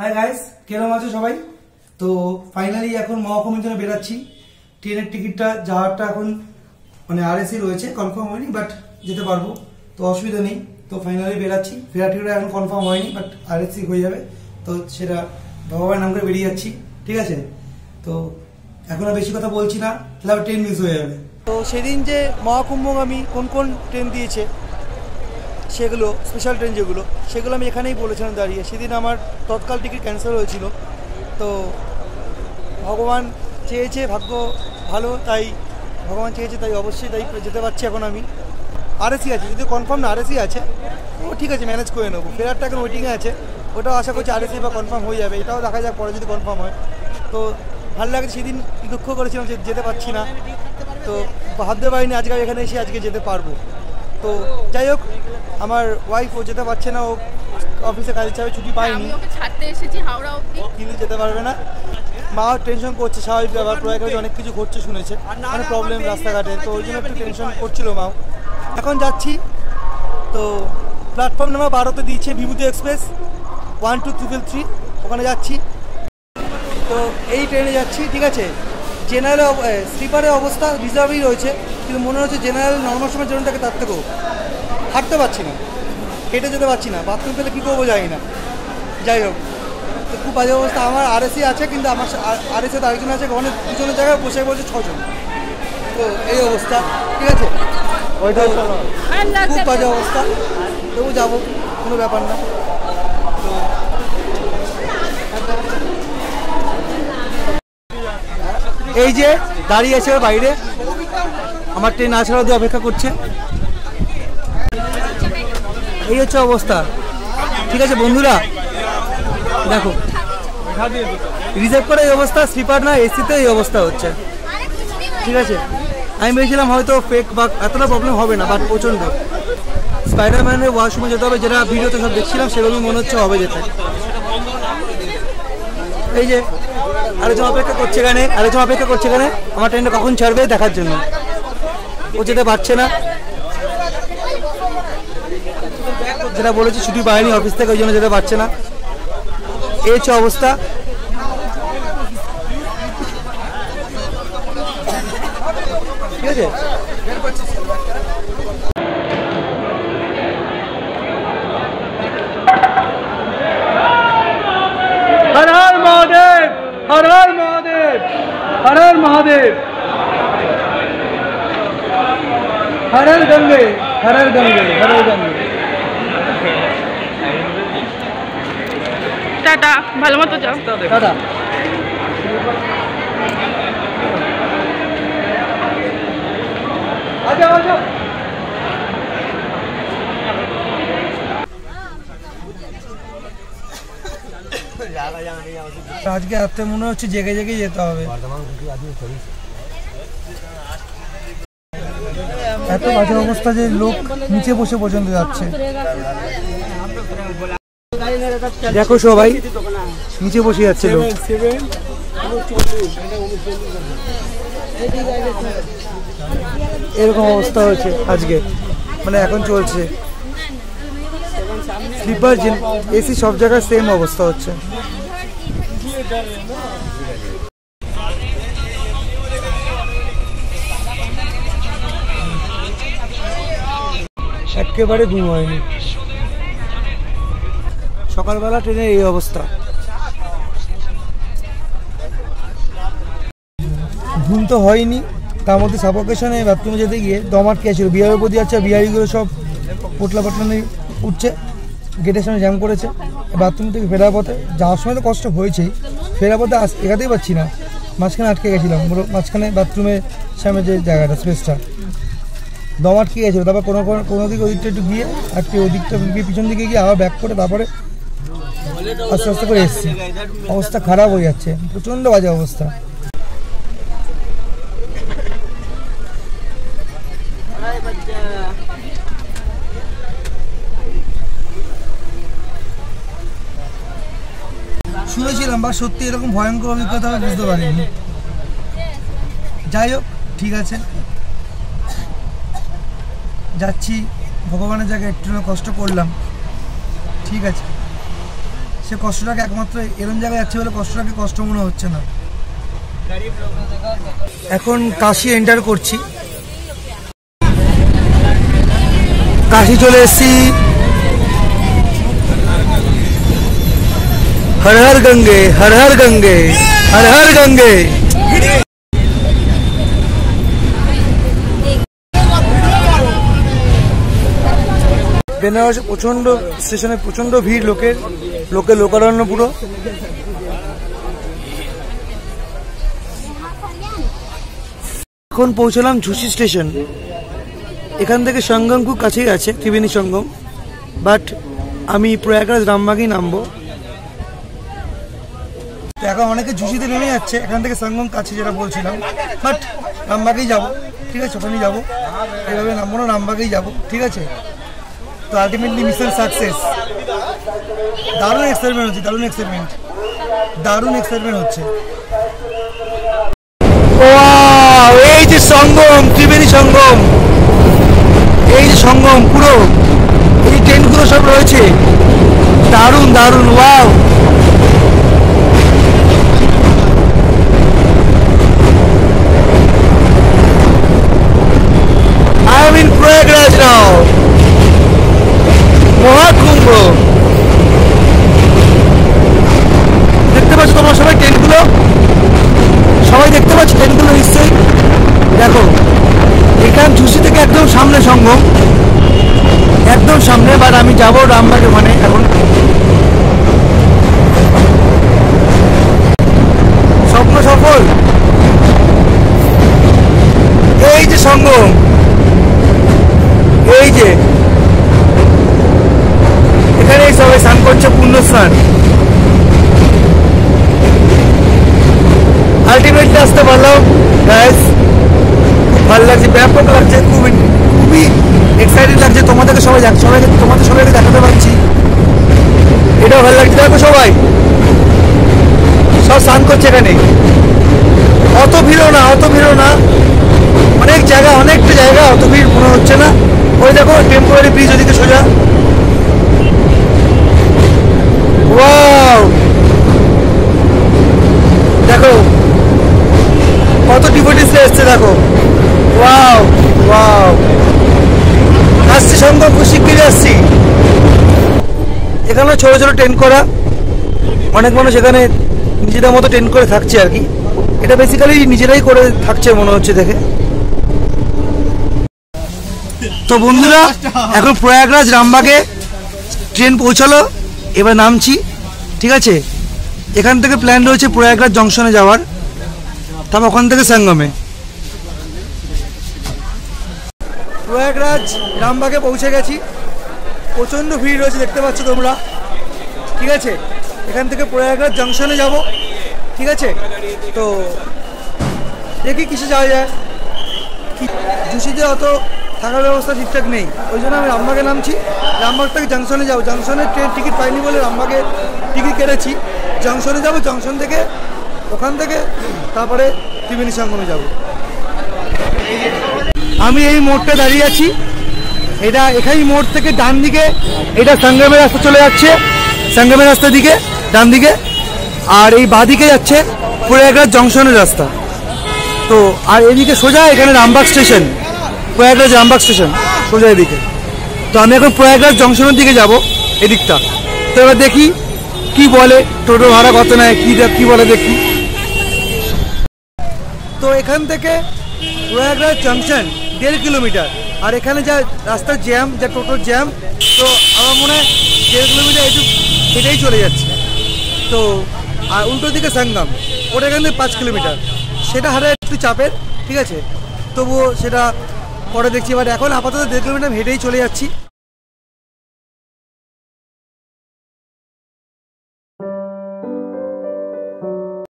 Hi guys, কেমন আছো সবাই? তো ফাইনালি এখন মহকুমার জন্য বেরাচ্ছি। ট্রেনের টিকিটটা যাওয়ারটা এখন মানে আরএসি রয়েছে, কনফার্ম হয়নি, বাট যেতে পারবো, তো অসুবিধা নেই। তো ফাইনালি বেরাচ্ছি, ফেরা টিকিটটা এখন কনফার্ম হয়নি, বাট আরএসি হয়ে যাবে। তো সেটা ভগবানের নাম করে বেরিয়ে যাচ্ছি, ঠিক আছে? তো এখন আর বেশি কথা বলছি না, তাহলে ট্রেন মিস হয়ে যাবে। তো সেদিন যে মহাকুম্ভগামী কোন কোন ট্রেন দিয়েছে সেগুলো, স্পেশাল ট্রেন যেগুলো, সেগুলো আমি এখানেই বলেছিলাম দাঁড়িয়ে। সেদিন আমার তৎকাল টিকিট ক্যান্সেল হয়েছিল। তো ভগবান চেয়েছে, ভাগ্য ভালো, তাই ভগবান চেয়েছে, তাই অবশ্যই তাই যেতে পারছি। এখন আমি আরএসি আছে, যদি কনফার্ম না আরএসি আছে, ও ঠিক আছে, ম্যানেজ করে নেবো। ফেরারটা এখন ওয়েটিংয়ে আছে, ওটাও আশা করছি আরএসি বা কনফার্ম হয়ে যাবে। এটাও দেখা যাক পরে যদি কনফার্ম হয়। তো ভালো লাগে, সেদিন দুঃখ করেছিলাম যে যেতে পারছি না, তো ভাবতে পারিনি আজকে এখানে এসে আজকে যেতে পারবো। তো যাই হোক, আমার ওয়াইফ ও যেতে পারছে না, ও অফিসে কাজের চাপে ছুটি পায়নি, ছাড়তে এসেছি হাওড়া অবধি, কিন্তু যেতে পারবে না। মা টেনশন করছে, স্বাভাবিক ব্যাপার, প্রয়াগরাজে অনেক কিছু ঘটছে শুনেছে, অনেক প্রবলেম রাস্তাঘাটে, তো ওই জন্য একটু টেনশন করছিল মাও। এখন যাচ্ছি, তো প্ল্যাটফর্ম নাম্বার 12তে দিয়েছে বিভূতি এক্সপ্রেস 12333, ওখানে যাচ্ছি। তো এই ট্রেনে যাচ্ছি, ঠিক আছে। জেনারেল স্লিপারের অবস্থা রিজার্ভই রয়েছে, কিন্তু মনে হচ্ছে জেনারেল নর্মাল সময় ট্রেনটাকে তার থেকেও হাঁটতে পারছি না, হেঁটে যেতে পারছি না, বাথরুম পেলে কী করবো জানি না। যাই হোক, তো খুব বাজে অবস্থা। আমার আরএসি আছে, কিন্তু আমার আরএসি তো আরেকজন আছে, ওখানে দুজনের জায়গায় বসে বলছে 6 জন। তো এই অবস্থা, ঠিক আছে, ওইটা খুব বাজে অবস্থা। তবু যাবো, কোনো ব্যাপার না। তো এই যে দাঁড়িয়ে আছে বাইরে, আমার ট্রেন আসার অবধি অপেক্ষা করছে। এই হচ্ছে অবস্থা, ঠিক আছে বন্ধুরা। দেখো, রিজার্ভ করে এই অবস্থা, স্লিপার না এসিতে এই অবস্থা হচ্ছে, ঠিক আছে। আমি ভেবেছিলাম হয়তো ফেক বা এতটা প্রবলেম হবে না, বাট প্রচণ্ড। স্পাইডারম্যানের ওয়াশরুমে যেতে হবে, যেটা ভিডিওতে সব দেখছিলাম সেরকমই মনে হচ্ছে হবে যেতে। এই যে আরেকজন অপেক্ষা করছে এখানে, আমার ট্রেনটা কখন ছাড়বে দেখার জন্য। ও যেতে পারছে না, যেটা বলেছি ছুটি পায়নি অফিস থেকে, ওই জন্য যেতে পারছে না। এই হচ্ছে অবস্থা, ঠিক আছে। হর হর মহাদেব, হর হর মহাদেব, হর হর মহাদেব, হর হর গঙ্গে, হর হর গঙ্গে, হর হর গঙ্গে। টাটা, ভালো মতো যাও। টাটা। আজকে রাত্রে মনে হচ্ছে জেগে জেগে যেতে হবে, এত বাজে অবস্থা যে লোক নিচে বসে পর্যন্ত যাচ্ছে। দেখো সবাই নিচে বসে যাচ্ছে লোক, এরকম অবস্থা হয়েছে আজকে, মানে এখন চলছে। স্লিপার এসি সব জায়গায় সেম অবস্থা হচ্ছে। একেবারে ঘুম হয়নি, সকালবেলা ট্রেনের এই অবস্থা। ঘুম তো হয়নি, তার মধ্যে সাফোকেশনে বাথরুমে যেতে গিয়ে দম আটকে ছিল। বিহারের প্রতি যাচ্ছে, বিহারিগুলো সব পোটলা পাটলা নিয়ে উঠছে, গেটের সামনে জ্যাম করেছে। বাথরুম থেকে ফেরার পথে, যাওয়ার সময় তো কষ্ট হয়েছেই, ফেরার পথে এগাতেই পারছি না, মাঝখানে আটকে গেছিলাম। মাঝখানে বাথরুমের সামনে যে জায়গাটা, স্পেসটা, দম আটকে গেছিলো। তারপর কোনো দিকে ওদিকটা একটু গিয়ে আটকে, ওদিকটা গিয়ে পিছন দিকে গিয়ে আবার ব্যাক করে তারপরে আস্তে আস্তে করে এসছি। অবস্থা খারাপ হয়ে যাচ্ছে, প্রচণ্ড বাজে অবস্থা। শুনেছিলাম, বা সত্যি এরকম ভয়ঙ্কর অভিজ্ঞতা আমি বুঝতে পারিনি। যাই হোক, ঠিক আছে, যাচ্ছি। ভগবানের জায়গায় একটু কষ্ট করলাম, ঠিক আছে। সে কষ্টটাকে একমাত্র এরম জায়গায় যাচ্ছে বলে কষ্টটাকে কষ্ট মনে হচ্ছে না। এখন কাশি এন্টার করছি, কাশি চলে এসেছি। হর হর গঙ্গে, হর হর গঙ্গে, হর হর গঙ্গে। বেনারসে প্রচন্ড, স্টেশনে প্রচন্ড ভিড়, লোকে লোকারণ্য পুরো। এখন পৌঁছলাম ঝুসি স্টেশন। এখান থেকে সঙ্গম খুব কাছেই আছে, ত্রিবেণী সঙ্গম, বাট আমি প্রয়াগরাজ রামবাগেই নামবো। এখন অনেকে ঝুসিতে নেমে যাচ্ছে, এখান থেকে সঙ্গম কাছে যেটা বলছিলাম, বাট রামবাগেই যাবো, ঠিক আছে, ওখানেই যাবো, এভাবে নামবো না, রামবাগেই যাবো, ঠিক আছে। তো আলটিমেটলি মিশন সাকসেস। দারুণ এক্সাইটমেন্ট হচ্ছে, দারুণ এক্সাইটমেন্ট, দারুণ এক্সাইটমেন্ট হচ্ছে। এই যে সঙ্গম, ত্রিবেণী সঙ্গম, এই যে সঙ্গম, পুরো এই ট্রেনগুলো সব রয়েছে, দারুণ দারুণ, wow. I am in Prayagraj now. Maha Kumbh দেখতে পাচ্ছ তোমরা সবাই, ট্রেনগুলো সবাই দেখতে পাচ্ছ, ট্রেনগুলো নিশ্চয়ই দেখো। এখান ঝুসি থেকে একদম সামনে সঙ্গম, একদম সামনে। বাট আমি যাবো রামবাগ, ওখানে এখন স্বপ্ন সফল। এই যে সঙ্গম, এই যে এখানে সবাই স্নান করছে, পূর্ণ স্নান। আলটিমেটলি আসতে পারলাম গাইস, ভালো লাগছে, ব্যাপক লাগছে, খুবই এক্সাইটেড লাগছে। তোমাদের সবাইকে দেখাতে পারছি, এটাও ভালো লাগছে। দেখো সবাই সব স্নান করছে এখানে, অত ভিড়ও না, অনেকটা জায়গা, অত ভিড় মনে হচ্ছে না। ওই দেখো টেম্পোরারি ব্রিজ ওদিকে সোজা, ওয়াও দেখো কত ডিভোটিস এসছে, দেখো ওয়াও ওয়াও। আসছি সঙ্গম, খুব শিগগিরই আসছি। এখানে ছোট ছোট টেন্ট করা, অনেক মানুষ এখানে নিজেদের মতো টেন্ট করে থাকছে আর কি। এটা বেসিক্যালি নিজেরাই করে থাকছে মনে হচ্ছে দেখে। তো বন্ধুরা, এখন প্রয়াগরাজ রামবাগে ট্রেন পৌঁছালো, এবার নামছি, ঠিক আছে। এখান থেকে প্ল্যান রয়েছে প্রয়াগরাজ জংশনে যাওয়ার, তারপর ওখান থেকে সঙ্গমে। প্রয়াগরাজ রামবাগে পৌঁছে গেছি, প্রচণ্ড ভিড় রয়েছে দেখতে পাচ্ছ তোমরা, ঠিক আছে। এখান থেকে প্রয়াগরাজ জংশনে যাব, ঠিক আছে। তো দেখি কিসে যাওয়া যায়। ঝুসিতে অত থাকার ব্যবস্থা ঠিকঠাক নেই, ওই জন্য আমি রামবাগে নামছি। রামবাগ থেকে জংশনে যাবো, জংশনের ট্রেন টিকিট পাইনি বলে রামবাগে টিকিট কেটেছি। জংশনে যাব, জংশন থেকে ওখান থেকে তারপরে ত্রিবেণী সঙ্গমে যাব। আমি এই মোড়টা দাঁড়িয়ে আছি, এটা এখানেই মোড় থেকে ডান দিকে এটা সঙ্গমের রাস্তা চলে যাচ্ছে, সঙ্গমের রাস্তার দিকে ডান দিকে, আর এই বাঁদিকে যাচ্ছে প্রয়াগরাজ জংশনের রাস্তা। তো আর এদিকে সোজা এখানে রামবাগ স্টেশন, প্রয়াগরাজ রামবাগ স্টেশন সোজা এদিকে। তো আমি এখন প্রয়াগরাজ জংশনের দিকে যাব এদিকটা। তো এবার দেখি কি বলে, টোটো ভাড়া কত নেয়, কি বলে দেখি। তো এখান থেকে প্রয়াগরাজ জংশন 1.5 কিলোমিটার, আর এখানে যা রাস্তার জ্যাম, যা টোটোর জ্যাম, তো আমার মনে হয় 1.5 কিলোমিটার একটু হেঁটেই চলে যাচ্ছে। তো আর উল্টো দিকে সঙ্গম, ওটা এখান থেকে 5 কিলোমিটার, সেটা হারে একটু চাপের, ঠিক আছে। তবুও সেটা পরে দেখছি, বাট এখন আপাতত 1.5 কিলোমিটার হেঁটেই চলে যাচ্ছি।